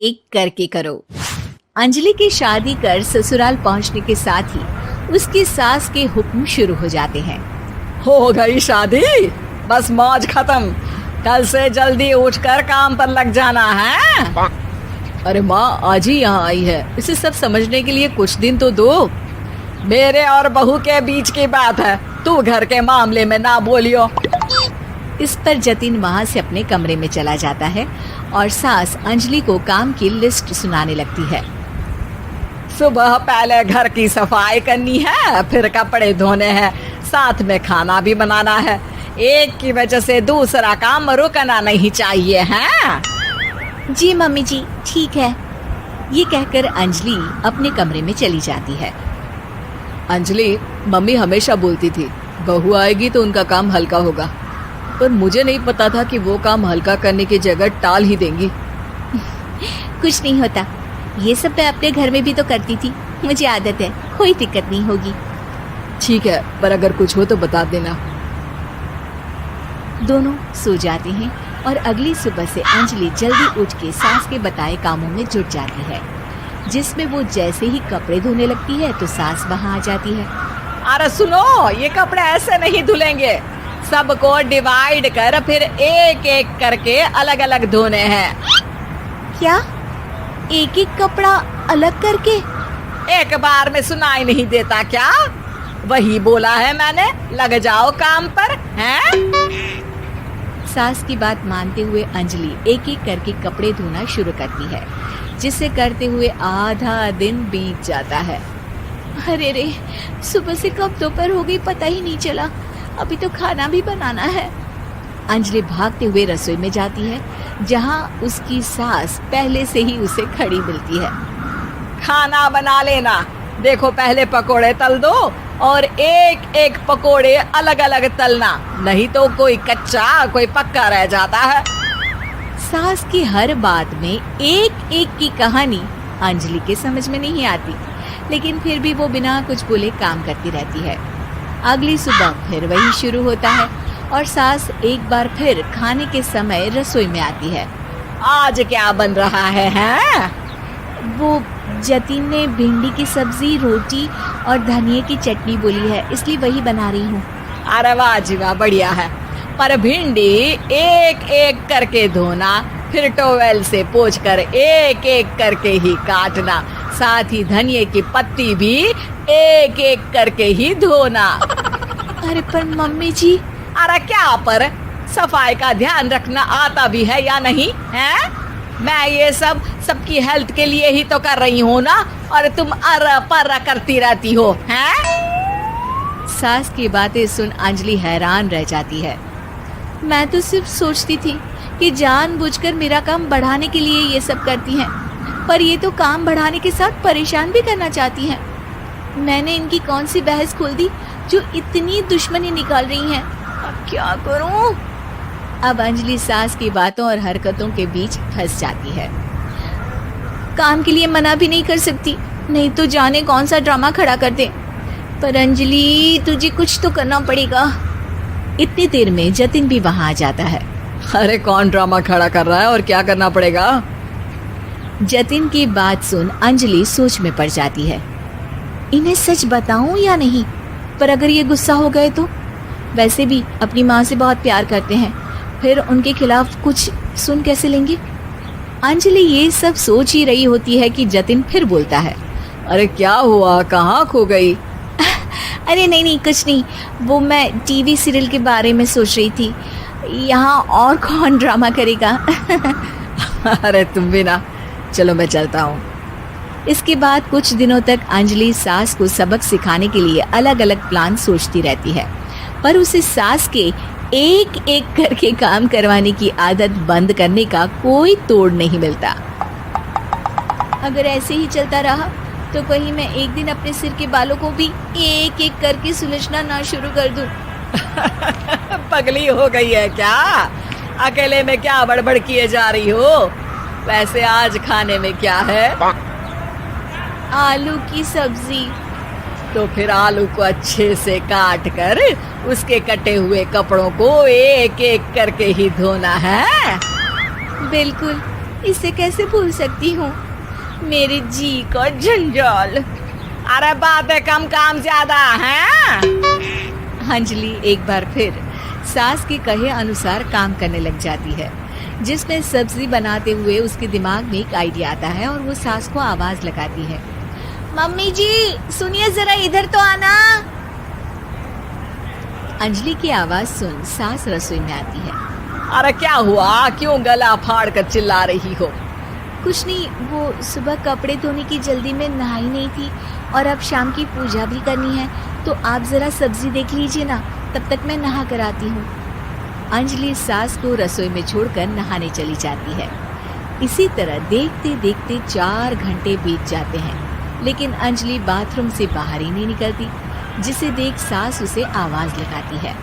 एक करके करो। अंजलि की शादी कर ससुराल पहुंचने के साथ ही उसकी सास के हुक्म शुरू हो जाते हैं। हो गई शादी, बस मौज खत्म। कल से जल्दी उठकर काम पर लग जाना है। अरे माँ आज ही यहाँ आई है, इसे सब समझने के लिए कुछ दिन तो दो। मेरे और बहू के बीच की बात है, तू घर के मामले में ना बोलियो। इस पर जतिन वहाँ से अपने कमरे में चला जाता है और सास अंजलि को काम की लिस्ट सुनाने लगती है। सुबह पहले घर की सफाई करनी है, फिर कपड़े धोने हैं, साथ में खाना भी बनाना है। एक की वजह से दूसरा काम रुकना नहीं चाहिए है। जी मम्मी जी ठीक है। ये कहकर अंजलि अपने कमरे में चली जाती है। अंजलि, मम्मी हमेशा बोलती थी बहू आएगी तो उनका काम हल्का होगा, पर मुझे नहीं पता था कि वो काम हल्का करने की जगह टाल ही देंगी। कुछ नहीं होता, ये सब मैं अपने घर में भी तो करती थी, मुझे आदत है, कोई दिक्कत नहीं होगी। ठीक है, पर अगर कुछ हो तो बता देना। दोनों सो जाते हैं और अगली सुबह से अंजलि जल्दी उठ के सास के बताए कामों में जुट जाती है, जिसमें वो जैसे ही कपड़े धोने लगती है तो सास वहाँ आ जाती है। अरे सुनो, ये कपड़े ऐसे नहीं धुलेंगे, सबको डिवाइड कर फिर एक एक करके अलग अलग धोने हैं। क्या एक एक कपड़ा अलग करके? एक बार में सुनाई नहीं देता क्या? वही बोला है मैंने, लग जाओ काम पर हैं? सास की बात मानते हुए अंजलि एक एक करके कपड़े धोना शुरू करती है, जिसे करते हुए आधा दिन बीत जाता है। अरे रे, सुबह से कब दोपहर हो गई पता ही नहीं चला, अभी तो खाना भी बनाना है। अंजलि भागते हुए रसोई में जाती है, जहाँ उसकी सास पहले से ही उसे खड़ी मिलती है। खाना बना लेना, देखो पहले पकोड़े तल दो और एक एक पकोड़े अलग अलग तलना, नहीं तो कोई कच्चा कोई पक्का रह जाता है। सास की हर बात में एक एक की कहानी अंजलि के समझ में नहीं आती, लेकिन फिर भी वो बिना कुछ बोले काम करती रहती है। अगली सुबह फिर वही शुरू होता है और सास एक बार फिर खाने के समय रसोई में आती है। आज क्या बन रहा है हैं? वो जतिन ने भिंडी की सब्जी, रोटी और धनिया की चटनी बोली है, इसलिए वही बना रही हूँ। अरे वाह जी वाह, बढ़िया है। पर भिंडी एक एक करके धोना, फिर टोवेल से पोंछकर एक एक करके ही काटना, साथ ही धनिया की पत्ती भी एक एक करके ही धोना। अरे पर मम्मी जी। अरे क्या पर, सफाई का ध्यान रखना आता भी है या नहीं है? मैं ये सब सबकी हेल्थ के लिए ही तो कर रही हूँ ना, और तुम अर पर करती रहती हो हैं? सास की बातें सुन अंजलि हैरान रह जाती है। मैं तो सिर्फ सोचती थी कि जानबूझकर मेरा काम बढ़ाने के लिए ये सब करती हैं, पर ये तो काम बढ़ाने के साथ परेशान भी करना चाहती हैं। मैंने इनकी कौन सी बहस खोल दी जो इतनी दुश्मनी निकाल रही हैं? अब क्या करूं? अब अंजलि सास की बातों और हरकतों के बीच फंस जाती है। काम के लिए मना भी नहीं कर सकती, नहीं तो जाने कौन सा ड्रामा खड़ा कर दे। पर अंजलि तुझे कुछ तो करना पड़ेगा। इतनी देर में जतिन भी वहां आ जाता है। अरे कौन ड्रामा खड़ा कर रहा है और क्या करना पड़ेगा? जतिन की बात सुन अंजलि सोच में पड़ जाती है। इन्हें सच बताऊं या नहीं? पर अगर ये गुस्सा हो गए तो? वैसे भी अपनी माँ से बहुत प्यार करते हैं, फिर उनके खिलाफ कुछ सुन कैसे लेंगे? अंजलि ये सब सोच ही रही होती है कि जतिन फिर बोलता है। अरे क्या हुआ, कहाँ खो गई? अरे नहीं कुछ नहीं, वो मैं टीवी सीरियल के बारे में सोच रही थी। यहाँ और कौन ड्रामा करेगा? अरे तुम भी ना, चलो मैं चलता हूँ। इसके बाद कुछ दिनों तक अंजलि सास को सबक सिखाने के लिए अलग अलग प्लान सोचती रहती है, पर उसे सास के एक एक करके काम करवाने की आदत बंद करने का कोई तोड़ नहीं मिलता। अगर ऐसे ही चलता रहा तो कहीं मैं एक दिन अपने सिर के बालों को भी एक एक करके सुलझना ना शुरू कर दूं। पगली हो गई है क्या? अकेले में क्या बड़बड़ किए जा रही हो? वैसे आज खाने में क्या है? आलू की सब्जी। तो फिर आलू को अच्छे से काट कर उसके कटे हुए कपड़ों को एक एक करके ही धोना है। बिल्कुल, इसे कैसे भूल सकती हूँ। मेरे जी का जंजाल। अरे बातें कम काम ज्यादा हैं। अंजलि एक बार फिर सास के कहे अनुसार काम करने लग जाती है, जिसमें सब्जी बनाते हुए उसके दिमाग में एक आइडिया आता है और वो सास को आवाज लगाती है, मम्मी जी सुनिए जरा इधर तो आना। अंजलि की आवाज सुन सास रसोई में आती है। अरे क्या हुआ, क्यों गला फाड़ कर चिल्ला रही हो? कुछ नहीं, वो सुबह कपड़े धोने की जल्दी में नहाई नहीं थी और अब शाम की पूजा भी करनी है, तो आप जरा सब्जी देख लीजिए ना, तब तक मैं नहा कर आती हूँ। अंजलि सास को रसोई में छोड़कर नहाने चली जाती है। इसी तरह देखते देखते 4 घंटे बीत जाते हैं, लेकिन अंजलि बाथरूम से बाहर ही नहीं निकलती, जिसे देख सास उसे आवाज लगाती है।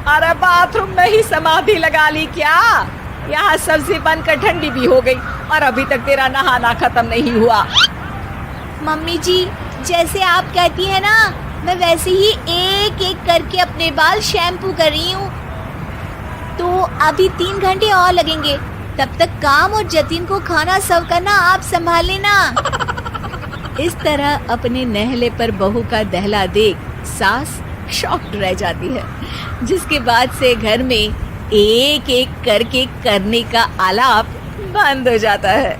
अरे बाथरूम में ही समाधि लगा ली क्या? यहाँ सब्जी बनकर ठंडी भी हो गई और अभी तक तेरा नहाना खत्म नहीं हुआ। मम्मी जी जैसे आप कहती हैं ना, मैं वैसे ही एक एक करके अपने बाल शैम्पू कर रही हूँ, तो अभी 3 घंटे और लगेंगे। तब तक काम और जतिन को खाना सर्व करना आप संभाल लेना। इस तरह अपने नहले पर बहू का दहला देख सास शॉक्ड रह जाती है, जिसके बाद से घर में एक एक करके करने का आलाप बंद हो जाता है।